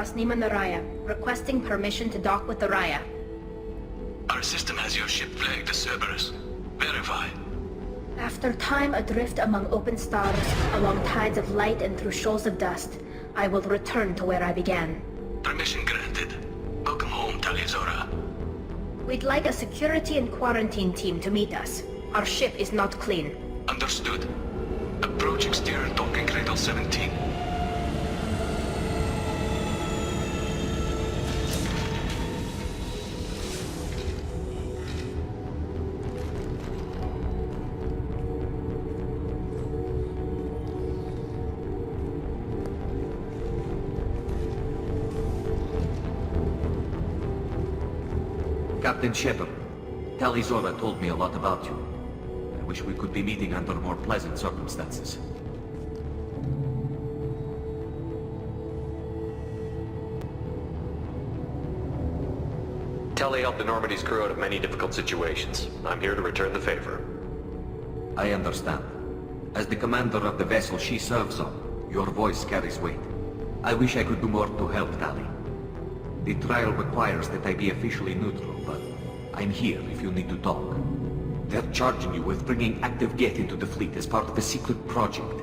Vasnima Naraya, requesting permission to dock with the Raya. Our system has your ship flagged as Cerberus. Verify. After time adrift among open stars, along tides of light and through shoals of dust, I will return to where I began. Permission granted. Welcome home, Talizora. We'd like a security and quarantine team to meet us. Our ship is not clean. Understood. Approach exterior docking cradle 17. Captain Shepard, Talizora told me a lot about you. I wish we could be meeting under more pleasant circumstances. Tali helped the Normandy's crew out of many difficult situations. I'm here to return the favor. I understand. As the commander of the vessel she serves on, your voice carries weight. I wish I could do more to help Tali. The trial requires that I be officially neutral, but I'm here if you need to talk. They're charging you with bringing active Geth into the fleet as part of a secret project.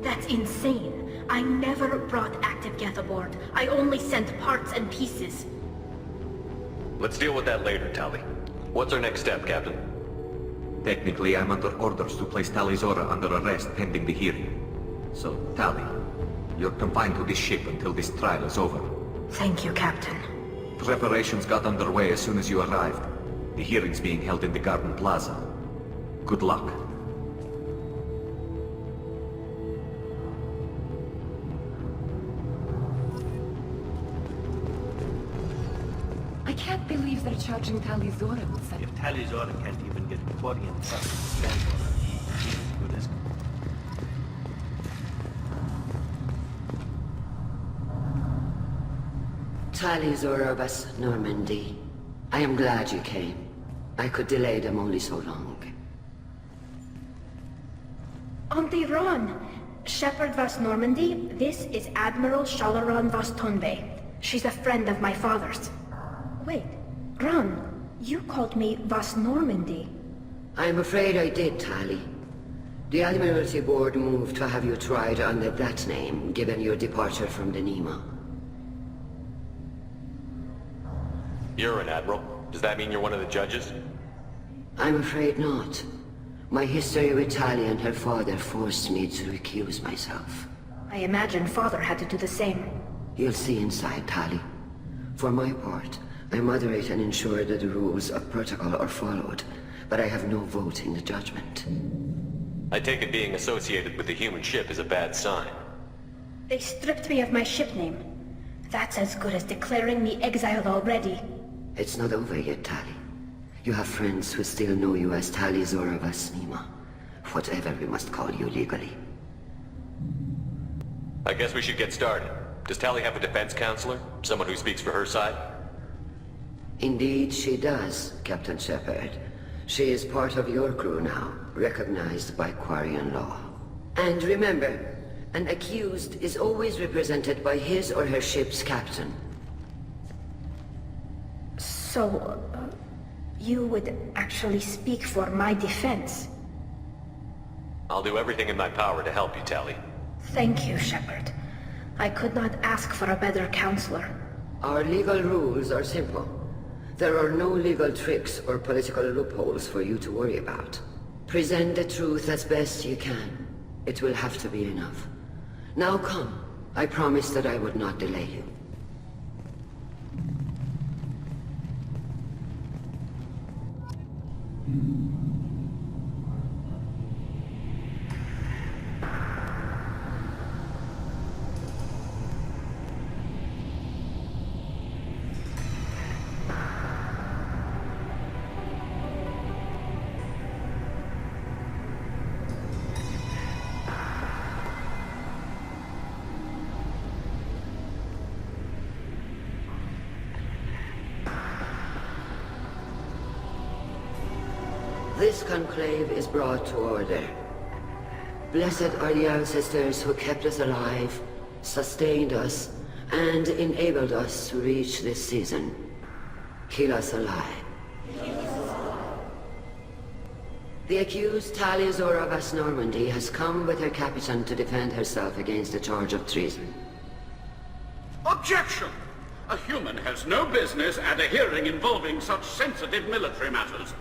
That's insane. I never brought active Geth aboard. I only sent parts and pieces. Let's deal with that later, Tali. What's our next step, Captain? Technically, I'm under orders to place Talizora under arrest pending the hearing. So, Tali, you're confined to this ship until this trial is over. Thank you, Captain. Preparations got underway as soon as you arrived. The hearing's being held in the Garden Plaza. Good luck. I can't believe they're charging Talizora with such... If Talizora can't even get Quarian trust to stand for her, she's as good as... Talizora Vas Normandy. I am glad you came. I could delay them only so long. Auntie Ron! Shepard Vas Normandy, this is Admiral Shalaran Vas Tonbe. She's a friend of my father's. Wait, Ron, you called me Vas Normandy. I'm afraid I did, Tali. The Admiralty Board moved to have you tried under that name, given your departure from the Nima. You're an Admiral. Does that mean you're one of the judges? I'm afraid not. My history with Tali and her father forced me to recuse myself. I imagine father had to do the same. You'll see inside, Tali. For my part, I moderate and ensure that the rules of protocol are followed, but I have no vote in the judgment. I take it being associated with the human ship is a bad sign. They stripped me of my ship name. That's as good as declaring me exiled already. It's not over yet, Tali. You have friends who still know you as Talizora Vas Nima. Whatever we must call you legally. I guess we should get started. Does Tali have a defense counselor? Someone who speaks for her side? Indeed she does, Captain Shepard. She is part of your crew now, recognized by Quarian law. And remember, an accused is always represented by his or her ship's captain. So, you would actually speak for my defense? I'll do everything in my power to help you, Tali. Thank you, Shepard. I could not ask for a better counselor. Our legal rules are simple. There are no legal tricks or political loopholes for you to worry about. Present the truth as best you can. It will have to be enough. Now come. I promised that I would not delay you. This conclave is brought to order. Blessed are the ancestors who kept us alive, sustained us, and enabled us to reach this season. Keep us alive. The accused Talia Zora Vas Normandy has come with her captain to defend herself against a charge of treason. Objection! A human has no business at a hearing involving such sensitive military matters.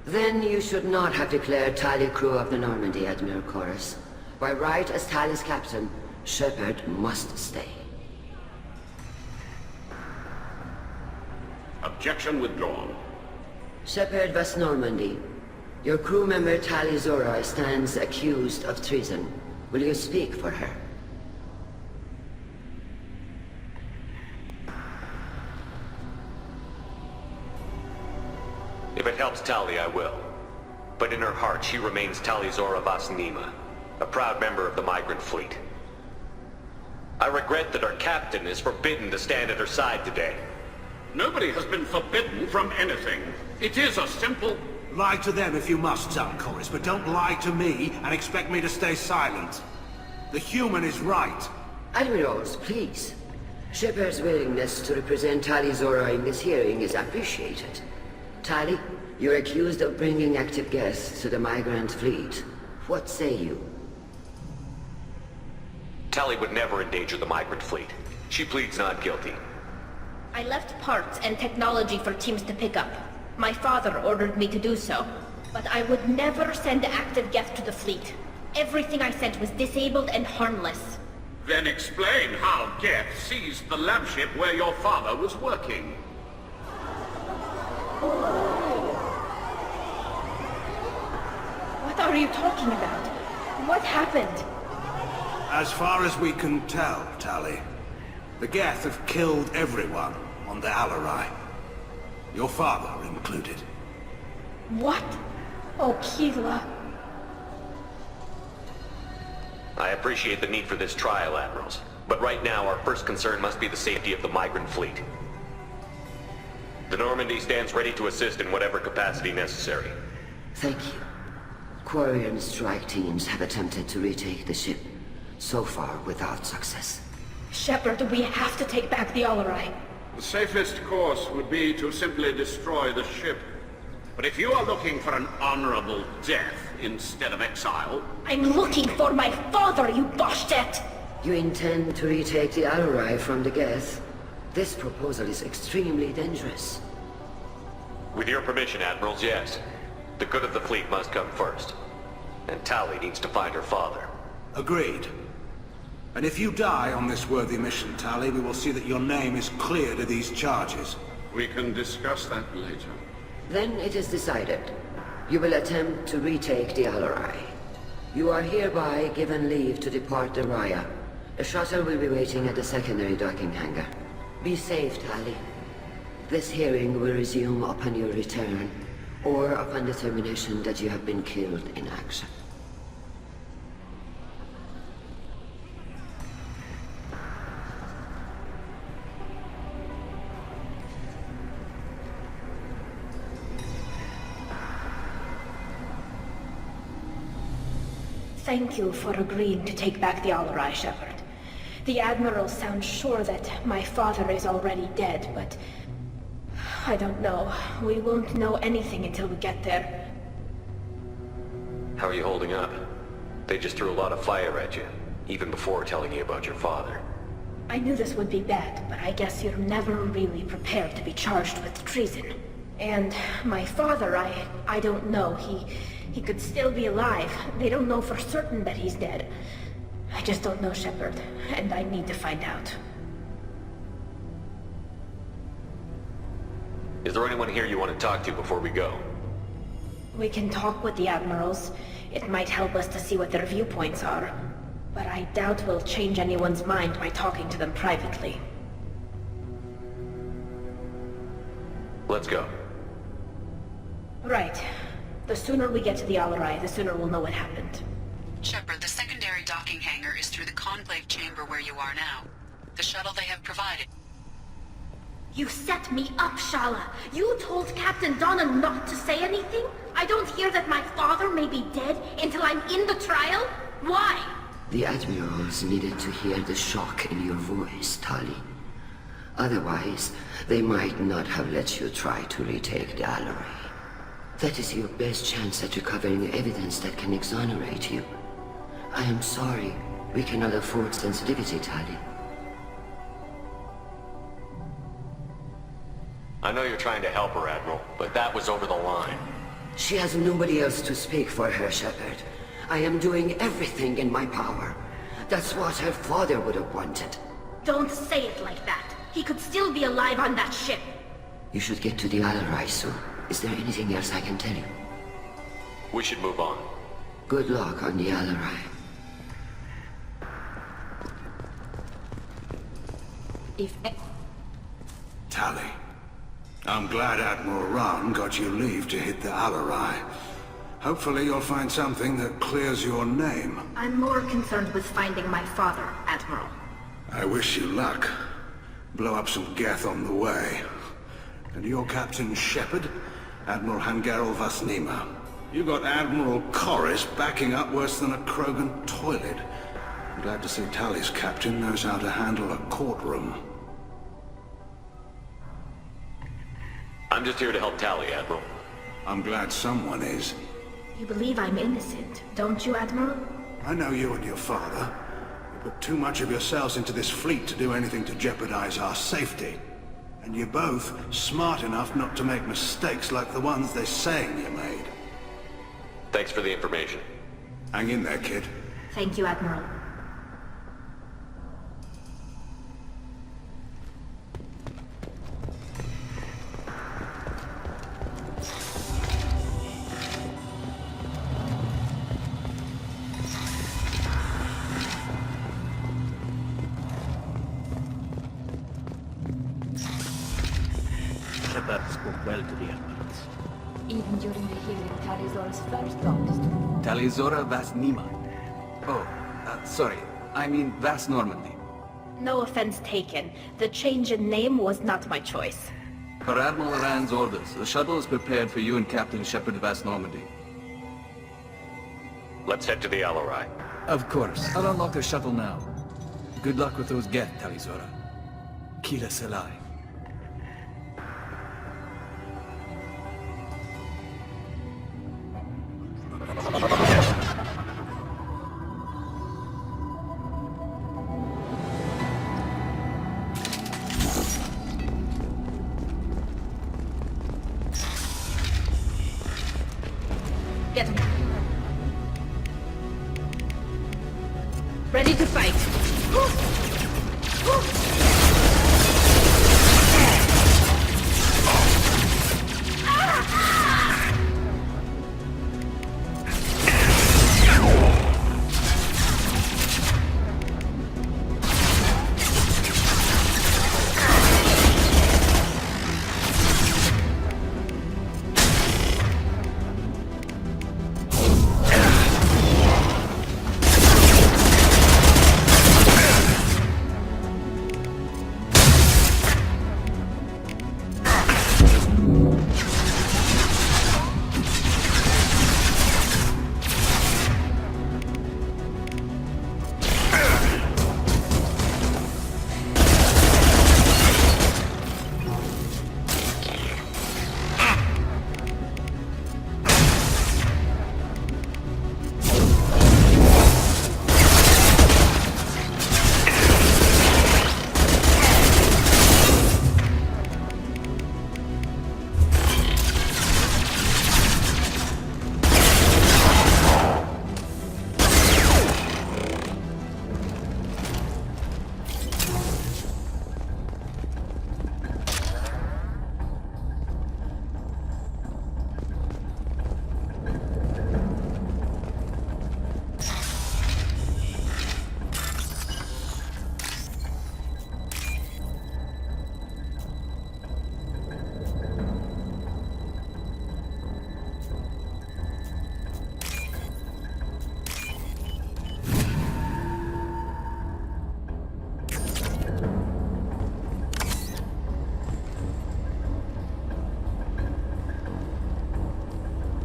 Then you should not have declared Talia crew of the Normandy, Admiral Chorus. By right as Talia's captain, Shepard must stay. Objection withdrawn. Shepard Vas Normandy, your crew member Talia Zora stands accused of treason. Will you speak for her? If it helps Tali, I will. But in her heart, she remains Tali Zora Vas Nima, a proud member of the migrant fleet. I regret that our captain is forbidden to stand at her side today. Nobody has been forbidden from anything. It is a simple... Lie to them if you must, Chorus, but don't lie to me and expect me to stay silent. The human is right. Admirals, please. Shepard's willingness to represent Talia Zora in this hearing is appreciated. Tali, you're accused of bringing active guests to the migrant fleet. What say you? Tali would never endanger the migrant fleet. She pleads not guilty. I left parts and technology for teams to pick up. My father ordered me to do so. But I would never send active guests to the fleet. Everything I sent was disabled and harmless. Then explain how Geth seized the lab ship where your father was working. What are you talking about? What happened? As far as we can tell, Tali, the Geth have killed everyone on the Alarai. Your father included. What? Oh, Keela. I appreciate the need for this trial, Admirals. But right now, our first concern must be the safety of the migrant fleet. The Normandy stands ready to assist in whatever capacity necessary. Thank you. Quarian strike teams have attempted to retake the ship, so far without success. Shepard, we have to take back the Alarai. The safest course would be to simply destroy the ship. But if you are looking for an honorable death instead of exile... I'm looking for my father, you Boshtet! You intend to retake the Alarai from the Geth? This proposal is extremely dangerous. With your permission, Admirals, yes. The good of the fleet must come first. And Tali needs to find her father. Agreed. And if you die on this worthy mission, Tali, we will see that your name is cleared of these charges. We can discuss that later. Then it is decided. You will attempt to retake the Alarai. You are hereby given leave to depart the Raya. A shuttle will be waiting at the secondary docking hangar. Be safe, Tali. This hearing will resume upon your return, or upon determination that you have been killed in action. Thank you for agreeing to take back the Alarai, Shepard. The Admiral sounds sure that my father is already dead, but... I don't know. We won't know anything until we get there. How are you holding up? They just threw a lot of fire at you, even before telling you about your father. I knew this would be bad, but I guess you're never really prepared to be charged with treason. And my father, I don't know. He could still be alive. They don't know for certain that he's dead. I just don't know, Shepard, and I need to find out. Is there anyone here you want to talk to before we go? We can talk with the Admirals. It might help us to see what their viewpoints are. But I doubt we'll change anyone's mind by talking to them privately. Let's go. Right. The sooner we get to the Alarai, the sooner we'll know what happened. Shepard, the secondary docking hangar is through the conclave chamber where you are now. The shuttle they have provided. You set me up, Shala. You told Captain Donna not to say anything? I don't hear that my father may be dead until I'm in the trial? Why? The admirals needed to hear the shock in your voice, Tali. Otherwise, they might not have let you try to retake the Alarai. That is your best chance at recovering evidence that can exonerate you. I am sorry. We cannot afford sensitivity, Tali. I know you're trying to help her, Admiral, but that was over the line. She has nobody else to speak for her, Shepard. I am doing everything in my power. That's what her father would have wanted. Don't say it like that. He could still be alive on that ship. You should get to the Alarai soon. Is there anything else I can tell you? We should move on. Good luck on the Alarai. Tali, I'm glad Admiral Rahn got you leave to hit the Alarai. Hopefully you'll find something that clears your name. I'm more concerned with finding my father, Admiral. I wish you luck. Blow up some Geth on the way. And your Captain Shepard? Admiral Hangarel Vasnima. You got Admiral Corris backing up worse than a Krogan toilet. I'm glad to see Tali's captain knows how to handle a courtroom. I'm just here to help Tali, Admiral. I'm glad someone is. You believe I'm innocent, don't you, Admiral? I know you and your father. You put too much of yourselves into this fleet to do anything to jeopardize our safety. And you're both smart enough not to make mistakes like the ones they're saying you made. Thanks for the information. Hang in there, kid. Thank you, Admiral. Shepard spoke well to the Admirals. Even during the hearing, Talizora's first thought. Talizora Vasnima. Oh, sorry. I mean Vas Normandy. No offense taken. The change in name was not my choice. Per Admiral Rand's orders, the shuttle is prepared for you and Captain Shepard Vas Normandy. Let's head to the Alarai. Of course. I'll unlock the shuttle now. Good luck with those Geth, Talizora. Kila Selai. Get him. Ready to fight.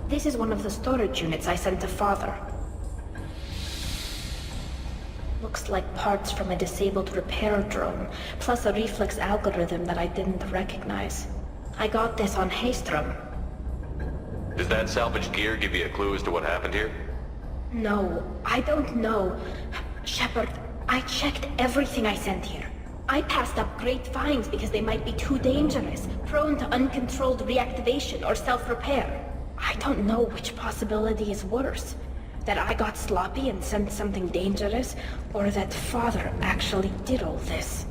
This is one of the storage units I sent to Father. Looks like parts from a disabled repair drone, plus a reflex algorithm that I didn't recognize. I got this on Haystrom. Does that salvaged gear give you a clue as to what happened here? No, I don't know. Shepard, I checked everything I sent here. I passed up great finds because they might be too dangerous, prone to uncontrolled reactivation or self-repair. I don't know which possibility is worse. That I got sloppy and sent something dangerous, or that Father actually did all this.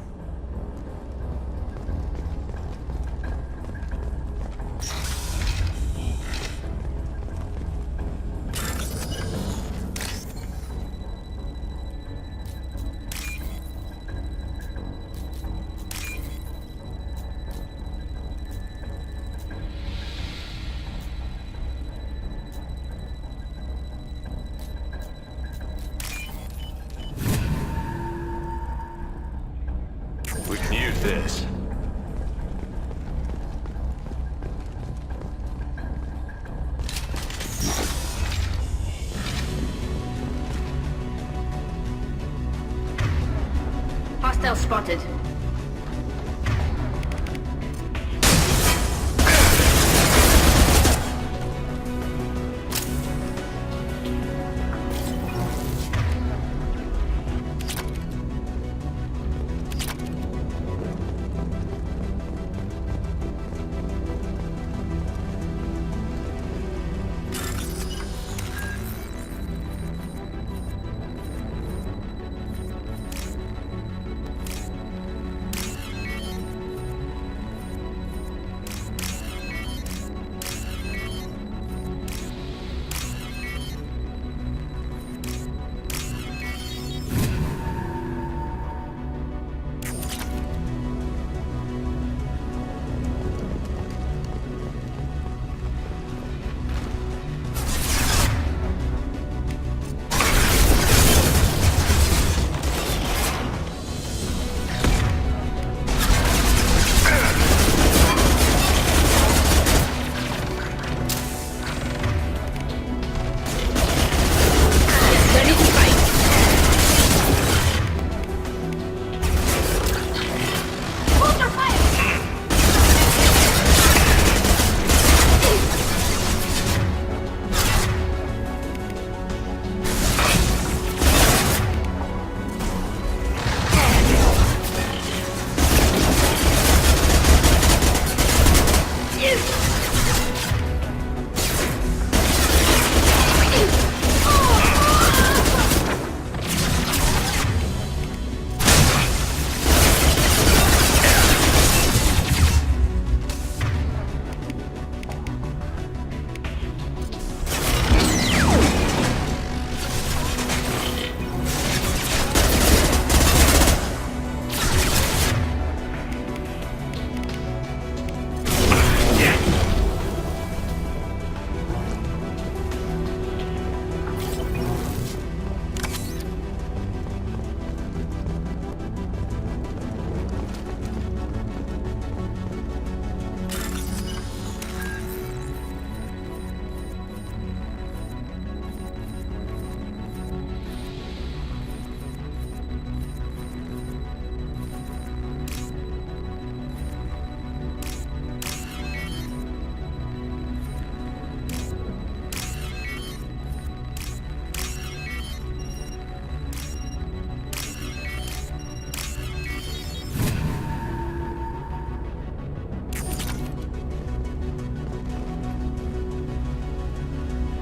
We can use this. Hostile spotted.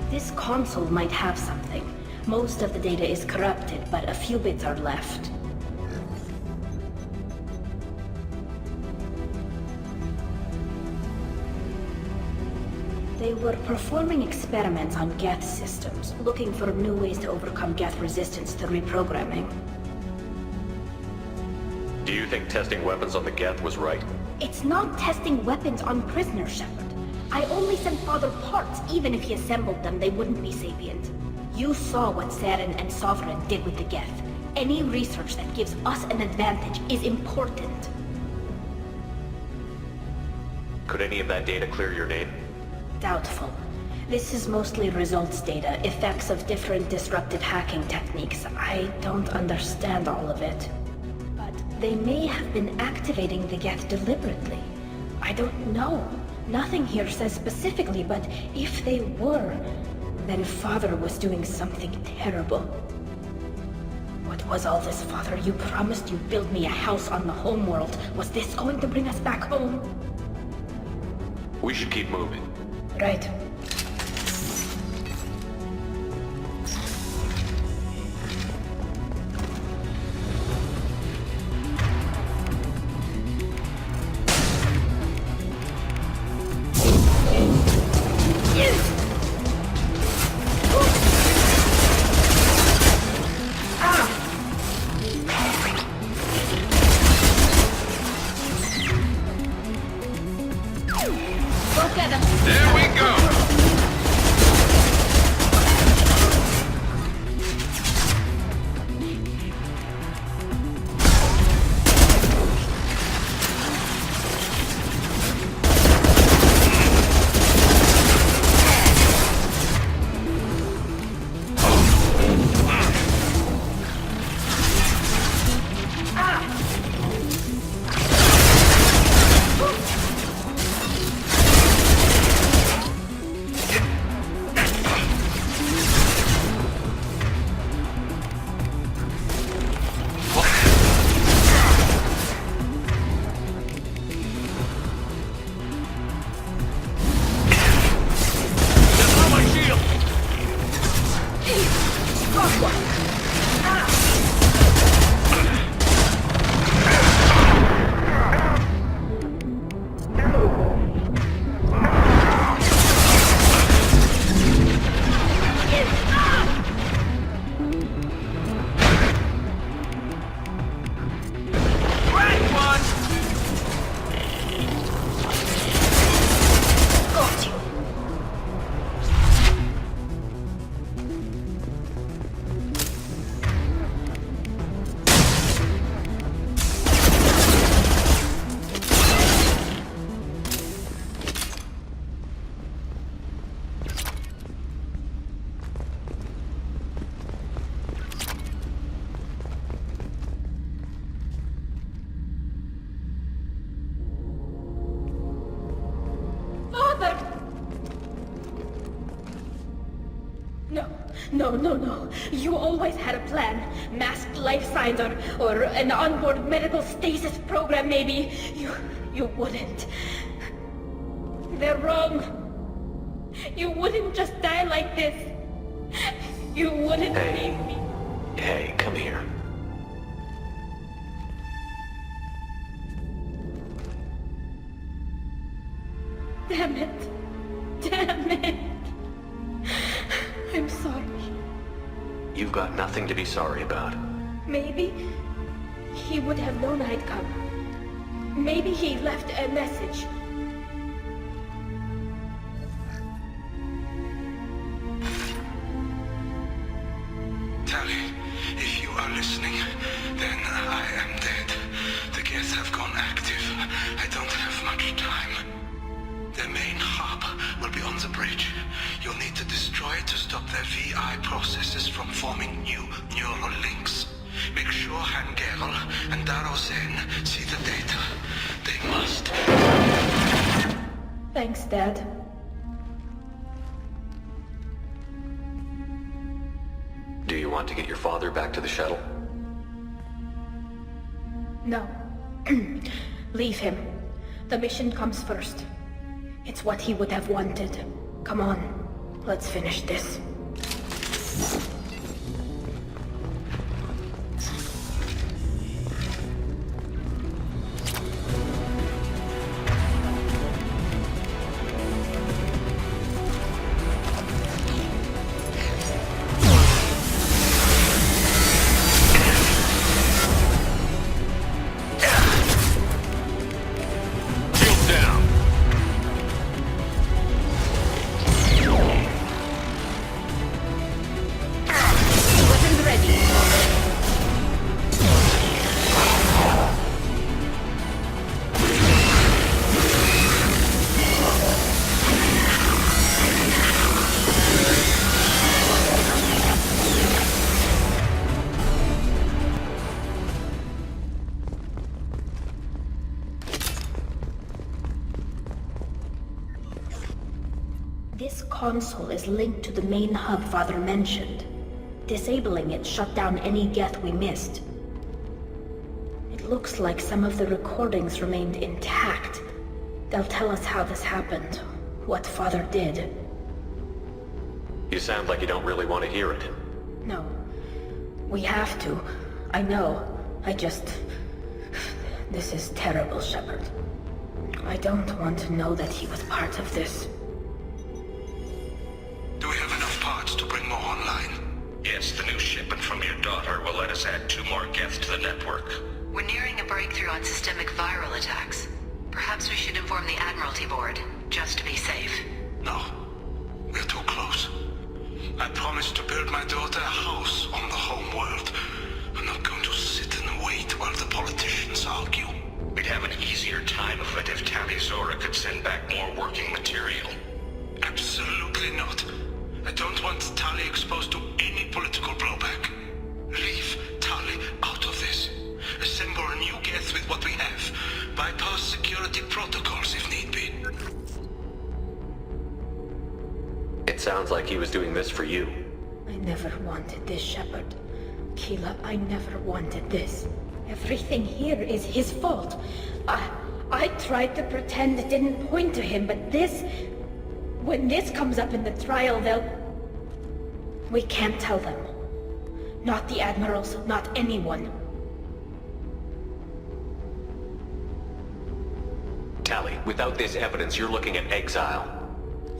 This console might have something. Most of the data is corrupted, but a few bits are left. They were performing experiments on Geth systems, looking for new ways to overcome Geth resistance to reprogramming. Do you think testing weapons on the Geth was right? It's not testing weapons on prisoners, Shepard. I only sent Father parts. Even if he assembled them, they wouldn't be sapient. You saw what Saren and Sovereign did with the Geth. Any research that gives us an advantage is important. Could any of that data clear your name? Doubtful. This is mostly results data, effects of different disruptive hacking techniques. I don't understand all of it. But they may have been activating the Geth deliberately. I don't know. Nothing here says specifically, but if they were, then Father was doing something terrible. What was all this, Father? You promised you'd build me a house on the homeworld. Was this going to bring us back home? We should keep moving. Right. There we go! No. You always had a plan. Masked life signs or an onboard medical stasis program maybe. You wouldn't. They're wrong. You wouldn't just die like this. You wouldn't leave me. Hey, come here. Damn it. I'm sorry. You've got nothing to be sorry about. Maybe he would have known I'd come. Maybe he left a message. Tali, if you are listening, then I am dead. The Geth have gone active. I don't have much time. Their main hub will be on the bridge. You'll need to destroy it to stop their VI processes from forming new neural links. Make sure Hangerel and Darozen see the data. They must. Thanks, Dad. Do you want to get your father back to the shuttle? No. Leave him. The mission comes first. It's what he would have wanted. Come on, let's finish this. Down. This console is linked to the main hub Father mentioned. Disabling it shut down any Geth we missed. It looks like some of the recordings remained intact. They'll tell us how this happened, what Father did. You sound like you don't really want to hear it. No. We have to. I know. This is terrible, Shepard. I don't want to know that he was part of this. Do we have enough parts to bring more online? Yes, the new shipment from your daughter will let us add 2 more Geth to the network. We're nearing a breakthrough on systemic viral attacks. Perhaps we should inform the Admiralty Board, just to be safe. No. We're too close. I promised to build my daughter a house on the home world. I'm not going to sit and wait while the politicians argue. We'd have an easier time of it if Tali Zora could send back more working material. Absolutely not. I don't want Tali exposed to any political blowback. Leave Tali out of this. Assemble a new Geth with what we have. Bypass security protocols if need be. It sounds like he was doing this for you. I never wanted this, Shepard. Keela, I never wanted this. Everything here is his fault. I tried to pretend it didn't point to him, but this... When this comes up in the trial, they'll... We can't tell them. Not the Admirals, not anyone. Tali, without this evidence, you're looking at exile.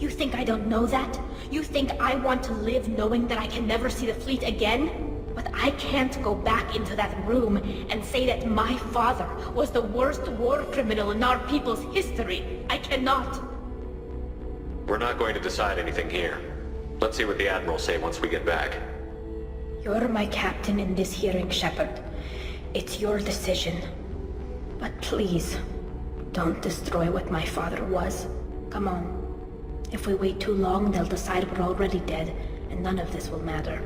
You think I don't know that? You think I want to live knowing that I can never see the fleet again? But I can't go back into that room and say that my father was the worst war criminal in our people's history. I cannot. We're not going to decide anything here. Let's see what the Admirals say once we get back. You're my captain in this hearing, Shepard. It's your decision. But please, don't destroy what my father was. Come on. If we wait too long, they'll decide we're already dead, and none of this will matter.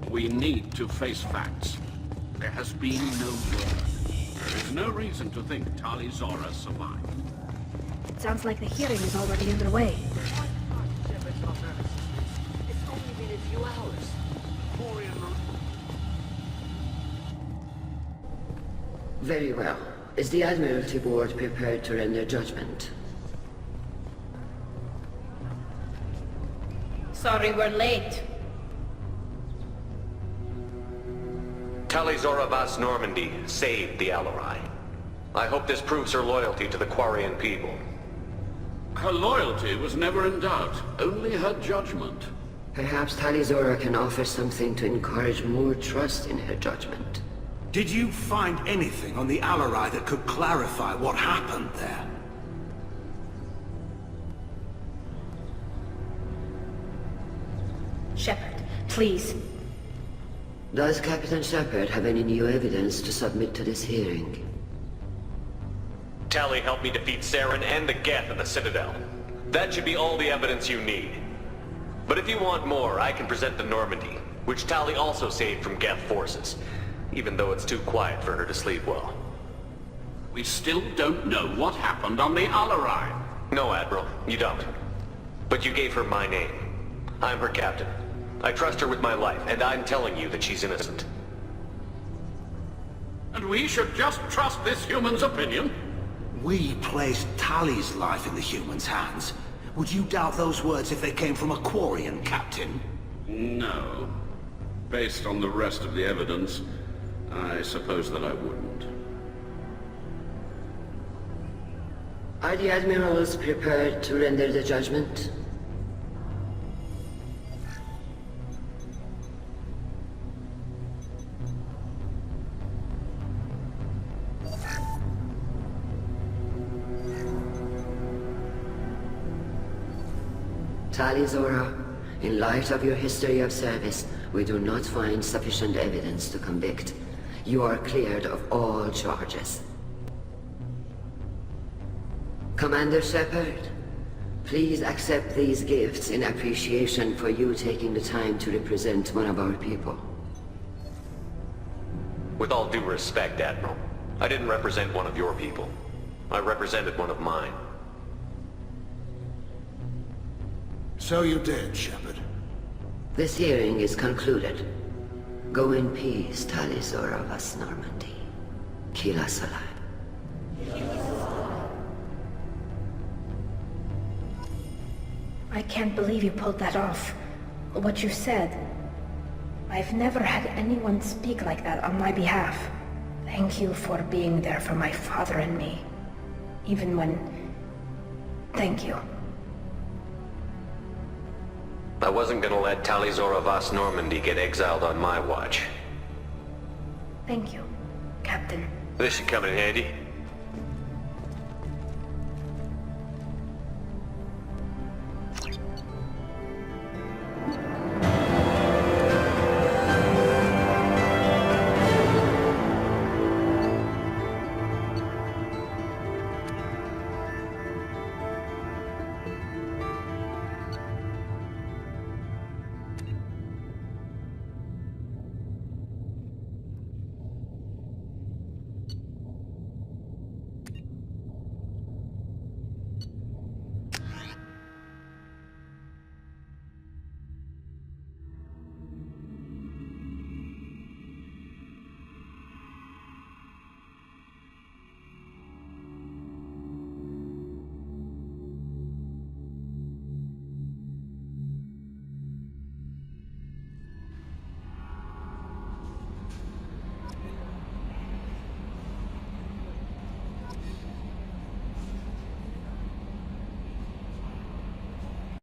We need to face facts. There has been no word. There is no reason to think Tali Zora survived. It sounds like the hearing is already underway. It's only been a few hours. Very well. Is the Admiralty Board prepared to render judgment? Sorry we're late. Tali Zora Vas Normandy saved the Alarai. I hope this proves her loyalty to the Quarian people. Her loyalty was never in doubt, only her judgment. Perhaps Tali Zora can offer something to encourage more trust in her judgment. Did you find anything on the Alarai that could clarify what happened there? Shepard, please. Does Captain Shepard have any new evidence to submit to this hearing? Tali helped me defeat Saren and the Geth at the Citadel. That should be all the evidence you need. But if you want more, I can present the Normandy, which Tali also saved from Geth forces, even though it's too quiet for her to sleep well. We still don't know what happened on the Alarai. No, Admiral, you don't. But you gave her my name. I'm her captain. I trust her with my life, and I'm telling you that she's innocent. And we should just trust this human's opinion? We placed Tali's life in the humans' hands. Would you doubt those words if they came from a Quarian, Captain? No. Based on the rest of the evidence, I suppose that I wouldn't. Are the Admirals prepared to render the judgment? Tali Zora, in light of your history of service, we do not find sufficient evidence to convict. You are cleared of all charges. Commander Shepard, Please accept these gifts in appreciation for you taking the time to represent one of our people. With all due respect, Admiral, I didn't represent one of your people. I represented one of mine. So you did, Shepard. This hearing is concluded. Go in peace, Talizora vas Normandy. Kila Salai. I can't believe you pulled that off. What you said. I've never had anyone speak like that on my behalf. Thank you for being there for my father and me. Even when... Thank you. I wasn't gonna let Talizora vas Normandy get exiled on my watch. Thank you, Captain. This should come in handy.